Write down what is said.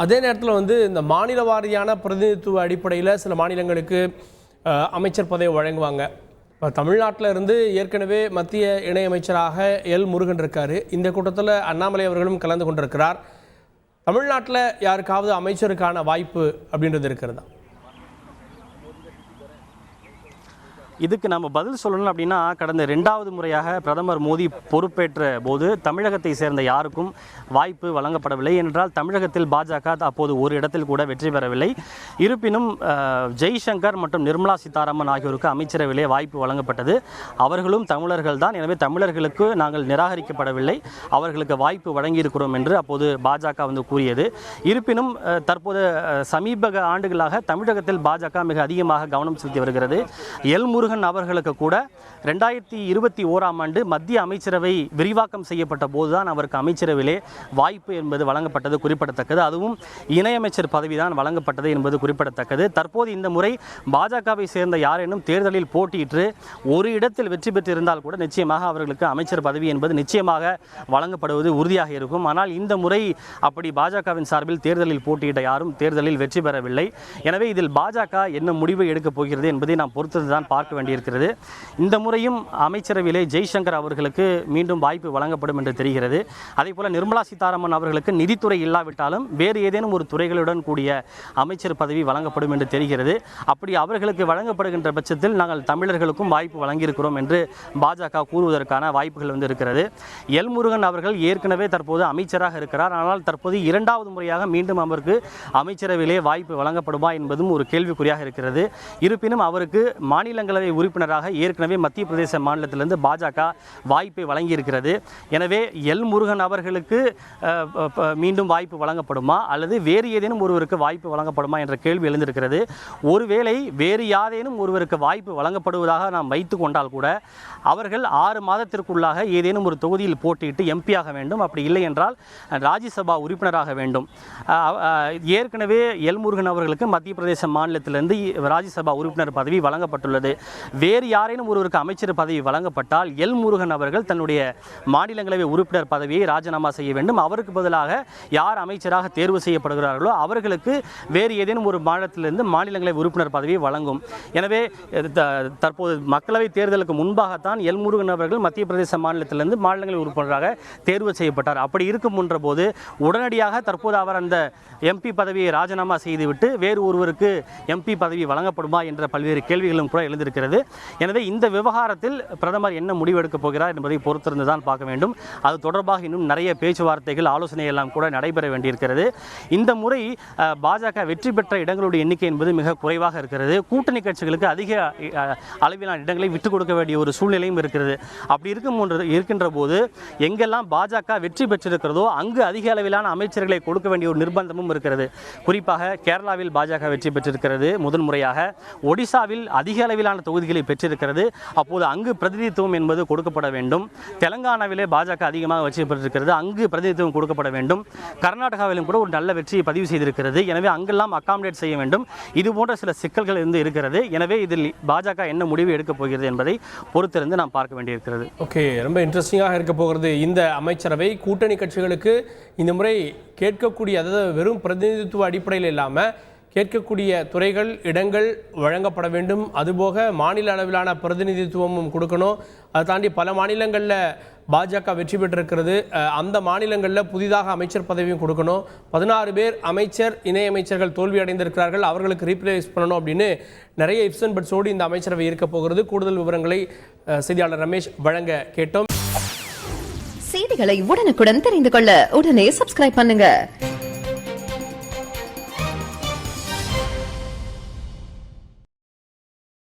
அதே நேரத்தில் வந்து இந்த மாநில வாரியான பிரதிநிதித்துவ அடிப்படையில் சில மாநிலங்களுக்கு அமைச்சர் பதவி வழங்குவாங்க. இப்போ தமிழ்நாட்டில் இருந்து ஏற்கனவே மத்திய இணையமைச்சராக எல் முருகன் இருக்கார். இந்த கூட்டத்தில் அண்ணாமலை அவர்களும் கலந்து கொண்டிருக்கிறார். தமிழ்நாட்டில் யாருக்காவது அமைச்சருக்கான வாய்ப்பு அப்படின்றது இருக்கிறதா? இதுக்கு நம்ம பதில் சொல்லணும் அப்படின்னா, கடந்த 2வது முறையாக பிரதமர் மோடி பொறுப்பேற்ற போது தமிழகத்தை சேர்ந்த யாருக்கும் வாய்ப்பு வழங்கப்படவில்லை. என்றால் தமிழகத்தில் பாஜக அப்போது ஒரு இடத்தில் கூட வெற்றி பெறவில்லை. இருப்பினும் ஜெய்சங்கர் மற்றும் நிர்மலா சீதாராமன் ஆகியோருக்கு அமைச்சரவையிலே வாய்ப்பு வழங்கப்பட்டது. அவர்களும் தமிழர்கள் தான். எனவே தமிழர்களுக்கு நாங்கள் நிராகரிக்கப்படவில்லை, அவர்களுக்கு வாய்ப்பு வழங்கியிருக்கிறோம் என்று அப்போது பாஜக கூறியது. இருப்பினும் தற்போது சமீப ஆண்டுகளாக தமிழகத்தில் பாஜக மிக அதிகமாக கவனம் செலுத்தி வருகிறது. எல் முருகன் அவர்களுக்கு கூட 2021ஆம் ஆண்டு மத்திய அமைச்சரவை விரிவாக்கம் செய்யப்பட்ட போதுதான் அவருக்கு அமைச்சரவையிலே வாய்ப்பு என்பது வழங்கப்பட்டது குறிப்பிடத்தக்கது. அதுவும் இணையமைச்சர் பதவிதான் வழங்கப்பட்டது என்பது குறிப்பிடத்தக்கது. தற்போது இந்த முறை பாஜகவை சேர்ந்த யாரேனும் தேர்தலில் போட்டியிட்டு ஒரு இடத்தில் வெற்றி பெற்றிருந்தால் கூட நிச்சயமாக அவர்களுக்கு அமைச்சர் பதவி என்பது நிச்சயமாக வழங்கப்படுவது உறுதியாக இருக்கும். ஆனால் இந்த முறை அப்படி பாஜகவின் சார்பில் தேர்தலில் போட்டியிட்ட யாரும் தேர்தலில் வெற்றி பெறவில்லை. எனவே இதில் பாஜக என்ன முடிவை எடுக்கப் போகிறது என்பதை நாம் பொறுத்துதான் பார்க்க வேண்டியிருக்கிறது. இந்த முறையும் அமைச்சரவையிலே ஜெய்சங்கர் அவர்களுக்கு மீண்டும் வாய்ப்பு வழங்கப்படும் என்று தெரிகிறது. அதே போல நிர்மலா சீதாராமன் அவர்களுக்கு நிதித்துறை இல்லாவிட்டாலும் வேறு ஏதேனும் ஒரு துறைகளுடன் கூடிய அமைச்சர் பதவி வழங்கப்படும் என்று தெரிகிறது. அப்படி அவர்களுக்கு வழங்கப்படுகின்ற பட்சத்தில் நாங்கள் தமிழர்களுக்கும் வாய்ப்பு வழங்கியிருக்கிறோம் என்று பாஜக கூறுவதற்கான வாய்ப்புகள் இருக்கிறது. எல் முருகன் அவர்கள் ஏற்கனவே தற்போது அமைச்சராக இருக்கிறார். ஆனால் தற்போது 2வது முறையாக மீண்டும் அவருக்கு அமைச்சரவையிலே வாய்ப்பு வழங்கப்படுமா என்பதும் ஒரு கேள்விக்குறியாக இருக்கிறது. இருப்பினும் அவருக்கு மாநிலங்களவை உறுப்பினராக ஏற்கனவே மத்திய பிரதேச மாநிலத்திலிருந்து பாஜக வாய்ப்பை வழங்கியிருக்கிறது. எனவே எல் முருகன் அவர்களுக்கு மீண்டும் வாய்ப்பு வழங்கப்படுமா அல்லது வேறு ஏதேனும் ஒருவருக்கு வாய்ப்பு வழங்கப்படுமா என்ற கேள்வி எழுந்திருக்கிறது. ஒருவேளை வேறு யாரேனும் ஒருவருக்கு வாய்ப்பு வழங்கப்படுவதாக நாம் வைத்து கொண்டால் கூட அவர்கள் 6 மாதத்திற்குள்ளாக ஏதேனும் ஒரு தொகுதியில் போட்டியிட்டு எம்பியாக வேண்டும். அப்படி இல்லை என்றால் ராஜ்யசபா உறுப்பினராக வேண்டும். ஏற்கனவே எல் முருகன் அவர்களுக்கு மத்திய பிரதேச மாநிலத்திலிருந்து ராஜ்யசபா உறுப்பினர் பதவி வழங்கப்பட்டுள்ளது. வேறு யாரேனும் ஒருவருக்கு அமைச்சர் பதவி வழங்கப்பட்டால் எல் முருகன் அவர்கள் தன்னுடைய மாநிலங்களவை உறுப்பினர் பதவியை ராஜினாமா செய்ய வேண்டும். அவருக்கு பதிலாக யார் அமைச்சராக தேர்வு செய்யப்படுகிறார்களோ அவர்களுக்கு வேறு ஏதேனும் ஒரு மாநிலத்திலிருந்து மாநிலங்களவை உறுப்பினர் பதவியை வழங்கும். எனவே தற்போது மக்களவை தேர்தலுக்கு முன்பாகத்தான் எல் முருகன் அவர்கள் மத்திய பிரதேச மாநிலத்திலிருந்து மாநிலங்களவை உறுப்பினராக தேர்வு செய்யப்பட்டார். அப்படி இருக்கும் போது உடனடியாக தற்போது அவர் அந்த எம்பி பதவியை ராஜினாமா செய்துவிட்டு வேறு ஒருவருக்கு எம்பி பதவி வழங்கப்படுமா என்ற பல்வேறு கேள்விகளும் கூட எழுந்திருக்கிறது. எனவே இந்த விவகாரத்தில் பிரதமர் என்ன முடிவெடுக்கப் போகிறார் என்பதை பொறுத்திருந்துதான் பார்க்க வேண்டும். அது தொடர்பாக இன்னும் நிறைய பேச்சுவார்த்தைகள் ஆலோசனை எல்லாம் கூட நடைபெற வேண்டியிருக்கிறது. இந்த முறை பாஜக வெற்றி பெற்ற இடங்களுடைய எண்ணிக்கை என்பது மிக குறைவாக இருக்கிறது. கூட்டணி கட்சிகளுக்கு அதிக அளவிலான இடங்களை விட்டுக் கொடுக்க வேண்டிய ஒரு சூழ்நிலையும் இருக்கிறது. அப்படி இருக்கின்ற போது எங்கெல்லாம் பாஜக வெற்றி பெற்றிருக்கிறதோ அங்கு அதிக அளவிலான அமைச்சர்களை கொடுக்க வேண்டிய ஒரு நிர்பந்தமும் இருக்கிறது. குறிப்பாக கேரளாவில் பாஜக வெற்றி பெற்றிருக்கிறது முதன்முறையாக. ஒடிசாவில் அதிக அளவிலான தொகுதிகளை பெற்றிருக்கிறது. அப்போது அங்கு பிரதிநிதித்துவம் என்பது கொடுக்கப்பட வேண்டும். தெலங்கானாவிலே பாஜக அதிகமாக வெற்றி பெற்றிருக்கிறது, அங்கு பிரதிநிதித்துவம் கொடுக்கப்பட வேண்டும். கர்நாடகாவிலும் கூட ஒரு நல்ல வெற்றியை பதிவு செய்திருக்கிறது. எனவே அங்கெல்லாம் அகாமடேட் செய்ய வேண்டும். இது போன்ற சில சிக்கல்கள் இருக்கிறது. எனவே இதில் பாஜக என்ன முடிவு எடுக்கப் போகிறது என்பதை பொறுத்திருந்து நாம் பார்க்க வேண்டியிருக்கிறது. ஓகே, ரொம்ப இன்ட்ரெஸ்டிங்காக இருக்க போகிறது இந்த அமைச்சரவை. கூட்டணி கட்சிகளுக்கு இந்த முறை கேட்கக்கூடிய, அதாவது வெறும் பிரதிநிதித்துவ அடிப்படையில் இல்லாமல் கேட்கக்கூடிய துறைகள், இடங்கள் வழங்கப்பட வேண்டும். அதுபோக மாநில அளவிலான பிரதிநிதித்துவமும் கொடுக்கணும். அதை தாண்டி பல மாநிலங்களில் பாஜக வெற்றி பெற்றிருக்கிறது. அந்த மாநிலங்களில் புதிதாக அமைச்சர் பதவியும் கொடுக்கணும். 16 பேர் அமைச்சர், இணையமைச்சர்கள் தோல்வி அடைந்திருக்கிறார்கள், அவர்களுக்கு ரீப்ளேஸ் பண்ணணும் அப்படின்னு நிறைய இப்ஸ் அண்ட் பட்ஸோடு இந்த அமைச்சரவை இருக்க போகிறது. கூடுதல் விவரங்களை செய்தியாளர் ரமேஷ் வழங்க கேட்டோம். செய்திகளை உடனுக்குடன் தெரிந்து கொள்ள உடனே சப்ஸ்கிரைப் பண்ணுங்க.